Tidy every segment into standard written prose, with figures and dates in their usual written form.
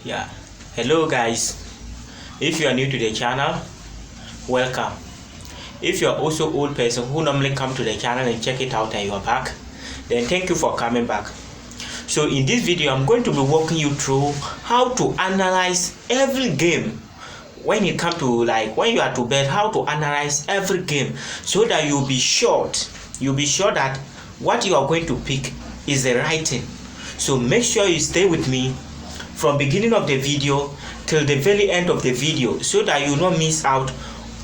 Yeah, hello guys. If you are new to the channel, welcome. If you are also old person who normally come to the channel and check it out and you are back, then thank you for coming back. So in this video I'm going to be walking you through how to analyze every game. When it comes to when you are to bet, how to analyze every game so that you'll be sure that what you are going to pick is the right thing. So make sure you stay with me from beginning of the video till the very end of the video so that you not miss out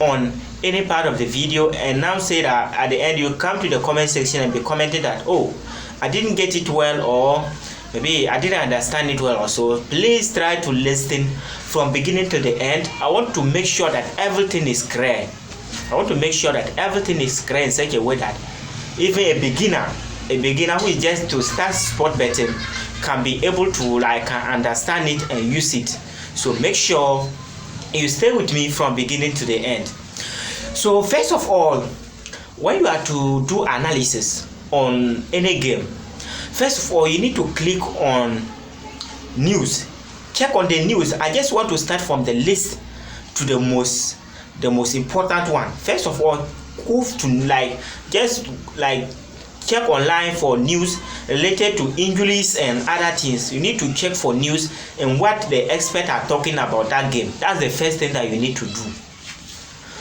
on any part of the video and now say that at the end you come to the comment section and be commenting that, oh, I didn't get it well, or maybe I didn't understand it well. Also, please try to listen from beginning to the end. I want to make sure that everything is clear. I want to make sure that everything is clear in such a way that even a beginner who is just to start sport betting can be able to understand it and use it. So make sure you stay with me from beginning to the end. So first of all, when you are to do analysis on any game, first of all you need to click on news. Check on the news. I just want to start from the list to the most important one. First of all, go to check online for news related to injuries and other things. You need to check for news and what the experts are talking about that game. That's the first thing that you need to do.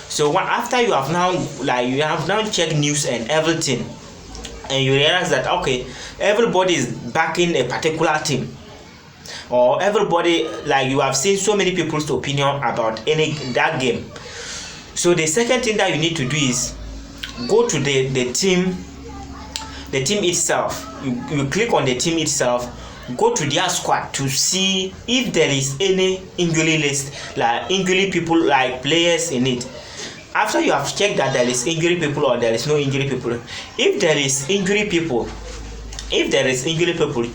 So after you have now checked news and everything, and you realize that okay, everybody is backing a particular team, or everybody, you have seen so many people's opinion about that game. So the second thing that you need to do is go to the team itself. You click on the team itself, go to their squad to see if there is any injury list, injury people, players in it. After you have checked that there is injury people or there is no injury people, if there is injury people,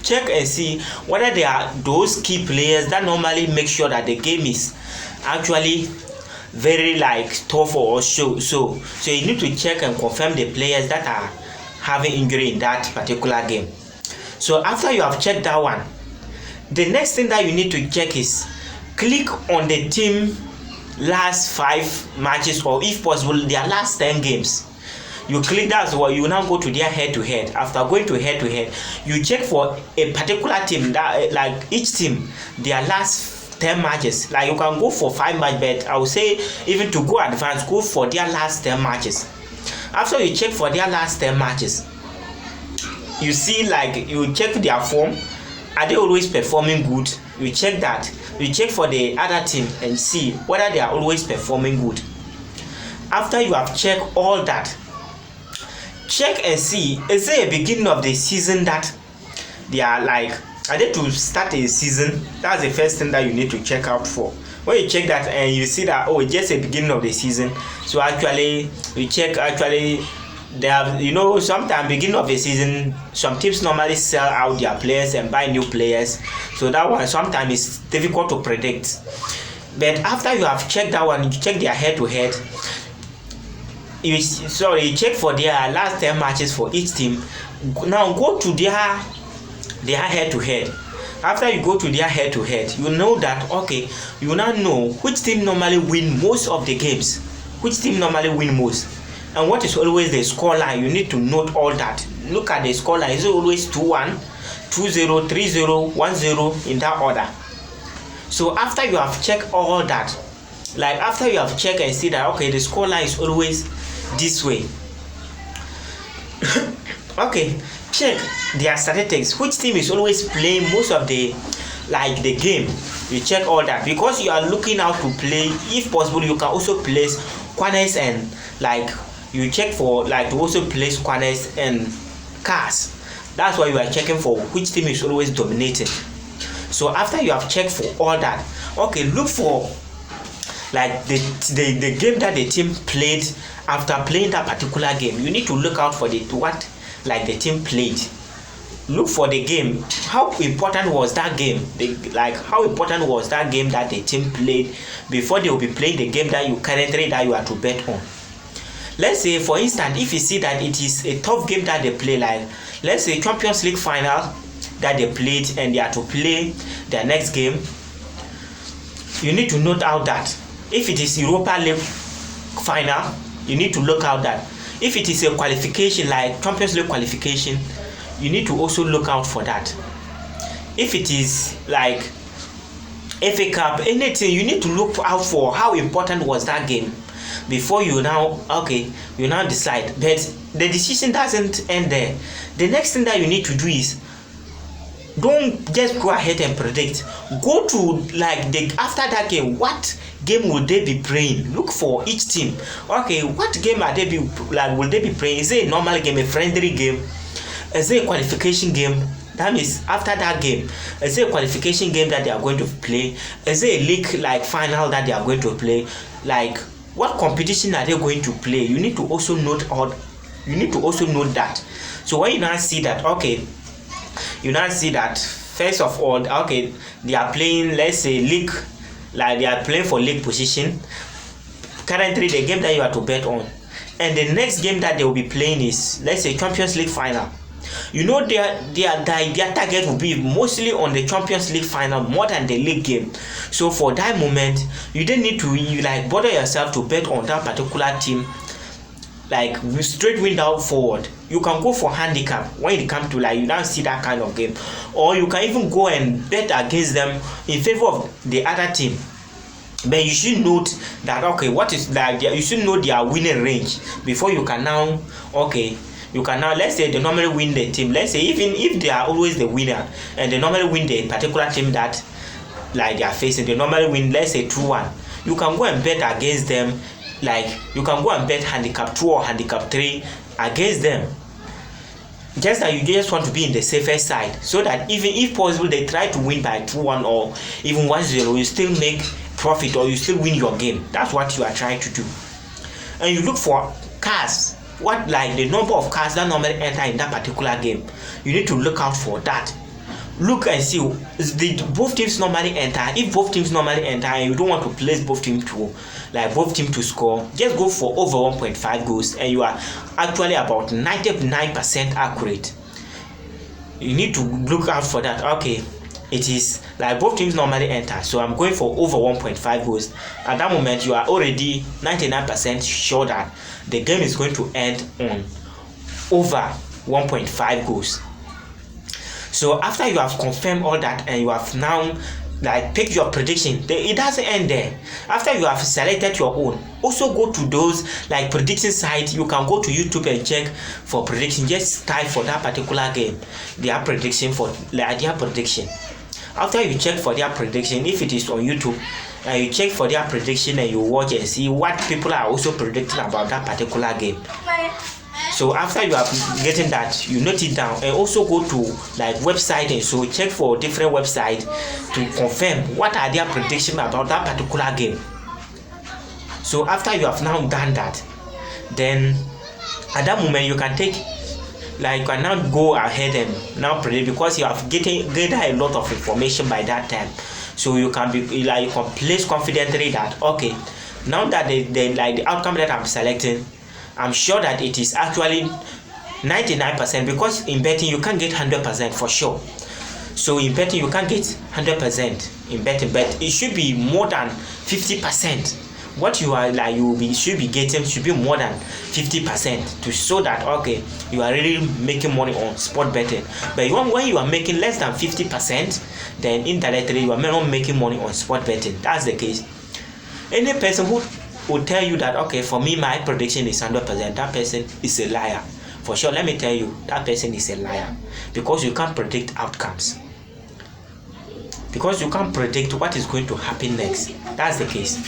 check and see whether they are those key players that normally make sure that the game is actually very tough or so you need to check and confirm the players that are having injury in that particular game. So after you have checked that one, the next thing that you need to check is click on the team last 5 matches, or if possible their last 10 games. You click that as well. You now go to their head-to-head. After going to head-to-head, you check for a particular team that each team their last 10 matches. You can go for 5 match bet. I would say even to go advanced, go for their last 10 matches. After you check for their last 10 matches, you see you check their form. Are they always performing good? You check that. You check for the other team and see whether they are always performing good. After you have checked all that, check and see, is there a beginning of the season that they are are they to start a season? That's the first thing that you need to check out for. When you check that and you see that, oh, it's just a beginning of the season, so actually you check they have, sometimes beginning of the season some teams normally sell out their players and buy new players, so that one sometimes is difficult to predict. But after you have checked that one, you check their head-to-head. You check for their last 10 matches for each team. Now go to their head-to-head. After you go to their head-to-head, you know that okay, you now know which team normally win most of the games, and what is always the scoreline. You need to note all that. Look at the scoreline. Is it always 2-1, 2-0, 3-0, 1-0 in that order? So after you have checked all that, after you have checked and see that okay, the scoreline is always this way. Okay, check their statistics. Which team is always playing most of the game? You check all that because you are looking out to play. If possible, you can also place corners and you check for to also place corners and cars. That's why you are checking for which team is always dominating. So after you have checked for all that, okay, look for the game that the team played. After playing that particular game, you need to look out for the team played. Look for the game. How important was that game? How important was that game that the team played before they will be playing the game that you are to bet on? Let's say, for instance, if you see that it is a tough game that they play, let's say Champions League final that they played and they are to play their next game, you need to note out that if it is Europa League final, you need to look out that if it is a qualification like Champions League qualification, you need to also look out for that. If it is like FA Cup, anything, you need to look out for how important was that game before you now decide. But the decision doesn't end there. The next thing that you need to do is, don't just go ahead and predict. Go to like after that game, what game will they be playing? Look for each team. Okay, what game are they will they be playing? Is it a normal game, a friendly game? Is it a qualification game? That means after that game, is it a qualification game that they are going to play? Is it a league like final that they are going to play? Like what competition are they going to play? You need to also note that. So when you now see that, first of all, they are playing, let's say, league, like they are playing for league position. Currently, the game that you have to bet on, and the next game that they will be playing is, let's say, Champions League final. You know their target will be mostly on the Champions League final more than the league game. So for that moment, you don't need to bother yourself to bet on that particular team, like straight win down forward. You can go for handicap when it comes to you don't see that kind of game, or you can even go and bet against them in favor of the other team. But you should note that you should know their winning range before you can now let's say they normally win the team. Let's say even if they are always the winner and they normally win the particular team that they are facing, they normally win, let's say 2-1. You can go and bet against them. You can go and bet handicap 2 or handicap 3 against them. Just that you just want to be in the safer side, so that even if possible they try to win by 2-1 or even 1-0, you still make profit or you still win your game. That's what you are trying to do. And you look for cars. What the number of cars that normally enter in that particular game. You need to look out for that. Look and see both teams normally enter. If both teams normally enter and you don't want to place both teams to score, just go for over 1.5 goals and you are actually about 99% accurate. You need to look out for that. It is both teams normally enter, so I'm going for over 1.5 goals. At that moment, you are already 99% sure that the game is going to end on over 1.5 goals. So after you have confirmed all that and you have now pick your prediction, it doesn't end there. After you have selected your own, also go to those prediction sites. You can go to YouTube and check for prediction. Just type for that particular game their prediction After you check for their prediction, if it is on YouTube, and you check for their prediction and you watch and see what people are also predicting about that particular game. So after you have getting that, you note it down and also go to website and so check for different websites to confirm what are their predictions about that particular game. So after you have now done that, then at that moment you can take you can now go ahead and now predict, because you have gathered a lot of information by that time. So you can be you can place confidently that now that the outcome that I'm selecting, I'm sure that it is actually 99%, because in betting you can't get 100% for sure. So in betting you can't get 100% in betting, but it should be more than 50%. What you are should be getting should be more than 50% to show that you are really making money on sport betting. But when you are making less than 50%, then indirectly you are not making money on sport betting. That's the case. Any person who will tell you that for me my prediction is 100%, that person is a liar. For sure, let me tell you, that person is a liar, because you can't predict outcomes. Because you can't predict what is going to happen next. That's the case.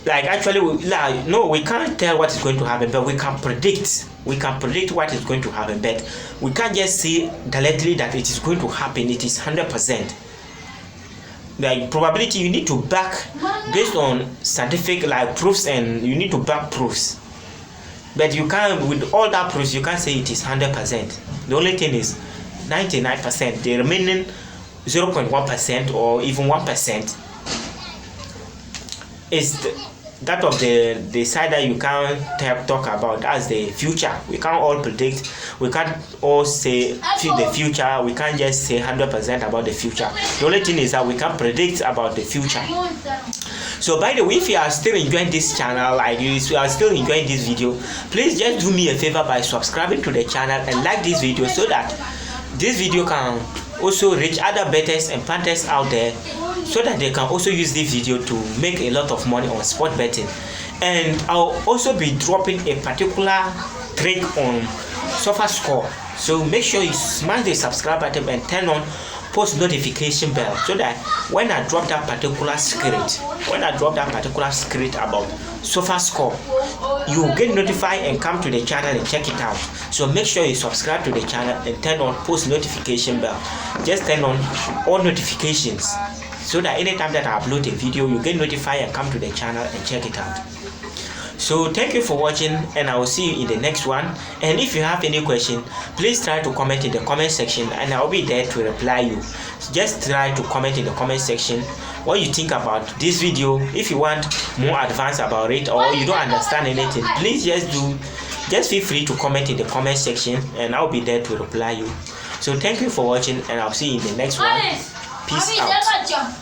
Actually, we can't tell what is going to happen, but we can predict. We can predict what is going to happen, but we can't just say directly that it is going to happen. It is 100%. Probability, you need to back based on scientific proofs, and you need to back proofs. But you can't, with all that proofs, you can't say it is 100%. The only thing is 99%. The remaining 0.1% or even 1% is that of the side that you can't talk about, that's the future. We can't all predict, we can't all say the future, we can't just say 100% about the future. The only thing is that we can predict about the future. So by the way, if you are still enjoying this channel, like you are still enjoying this video, please just do me a favor by subscribing to the channel and like this video, so that this video can also reach other bettors and punters out there, so that they can also use this video to make a lot of money on sport betting. And I'll also be dropping a particular trick on SofaScore, so make sure you smash the subscribe button and turn on post notification bell, so that when I drop that particular script, about SofaScore, you will get notified and come to the channel and check it out. So make sure you subscribe to the channel and turn on post notification bell. Just turn on all notifications, so that anytime that I upload a video, you get notified and come to the channel and check it out. So thank you for watching, and I will see you in the next one. And if you have any question, please try to comment in the comment section, and I will be there to reply you. Just try to comment in the comment section what you think about this video. If you want more advice about it, or you don't understand anything, please just feel free to comment in the comment section, and I'll be there to reply you. So thank you for watching, and I'll see you in the next one. Peace out.